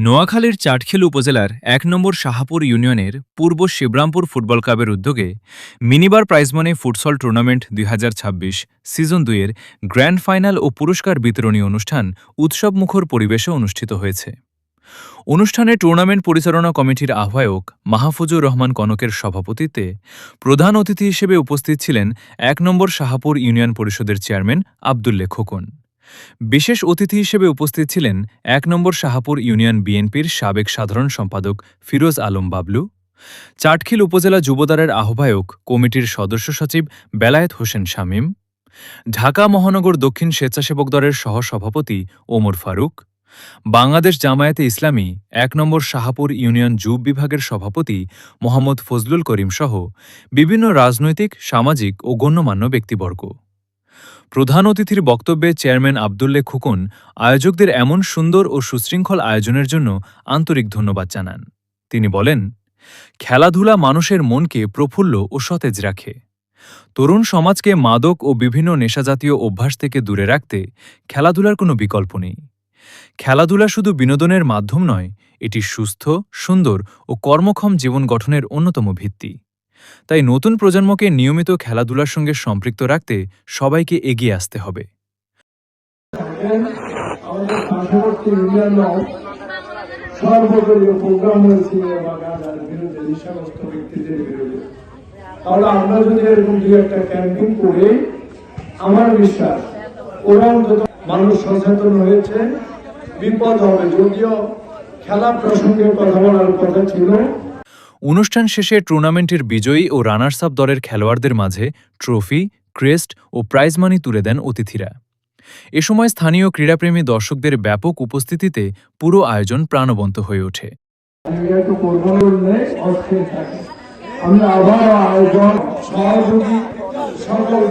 নোয়াখালীর চাটখিল উপজেলার ১ নম্বর শাহাপুর ইউনিয়নের পূর্ব শিবরামপুর ফুটবল ক্লাবের উদ্যোগে minibar prize money futsal tournament ২০২৬ season ২ এর গ্র্যান্ড ফাইনাল ও পুরস্কার বিতরণী অনুষ্ঠান উৎসবমুখর পরিবেশে অনুষ্ঠিত হয়েছে। অনুষ্ঠানে টুর্নামেন্ট পরিচালনা কমিটির আহ্বায়ক মাহফুজুর রহমান কনকের সভাপতিত্বে প্রধান অতিথি হিসেবে উপস্থিত ছিলেন ১ নম্বর শাহাপুর ইউনিয়ন পরিষদের চেয়ারম্যান আবদুল্লে খোকন। বিশেষ অতিথি হিসেবে উপস্থিত ছিলেন ১ নম্বর শাহাপুর ইউনিয়ন বিএনপির সাবেক সাধারণ সম্পাদক ফিরোজ আলম বাবলু, চাটখিল উপজেলা যুবদলের আহ্বায়ক কমিটির সদস্য সচিব বেলায়েত হোসেন শামীম, ঢাকা মহানগর দক্ষিণ স্বেচ্ছাসেবক দলের সহসভাপতি ওমর ফারুক, বাংলাদেশ জামায়াতে ইসলামী ১ নম্বর শাহাপুর ইউনিয়ন যুব বিভাগের সভাপতি মোহাম্মদ ফজলুল করিম সহ বিভিন্ন রাজনৈতিক, সামাজিক ও গণ্যমান্য ব্যক্তিবর্গ। প্রধান অতিথির বক্তব্যে চেয়ারম্যান আবদুল্লে খোকন আয়োজকদের এমন সুন্দর ও সুশৃঙ্খল আয়োজনের জন্য আন্তরিক ধন্যবাদ জানান। তিনি বলেন, খেলাধুলা মানুষের মনকে প্রফুল্ল ও সতেজ রাখে। তরুণ সমাজকে মাদক ও বিভিন্ন নেশাজাতীয় অভ্যাস থেকে দূরে রাখতে খেলাধুলার কোনো বিকল্প নেই। খেলাধুলা শুধু বিনোদনের মাধ্যম নয়, এটি সুস্থ, সুন্দর ও কর্মক্ষম জীবন গঠনের অন্যতম ভিত্তি। তাই নতুন প্রজন্মকে নিয়মিত খেলাধুলার সঙ্গে সম্পৃক্ত রাখতে সবাইকে এগিয়ে আসতে হবে। আমরা যদি এরকম দুই একটা ক্যাম্পিং করে, আমার বিশ্বাস ওরা অন্তত মানুষ সচেতন হয়েছে, বিপদ হবে। যদিও খেলা প্রসঙ্গে কথা বলার কথা ছিল। অনুষ্ঠান শেষে টুর্নামেন্টের বিজয়ী ও রানার্স আপ দলের খেলোয়াড়দের মাঝে ট্রফি, ক্রেস্ট ও প্রাইজ মানি তুলে দেন অতিথিরা। এ সময় স্থানীয় ক্রীড়াপ্রেমী দর্শকদের ব্যাপক উপস্থিতিতে পুরো আয়োজন প্রাণবন্ত হয়ে ওঠে। আমরা আবার আয়োজন সহযোগী সকল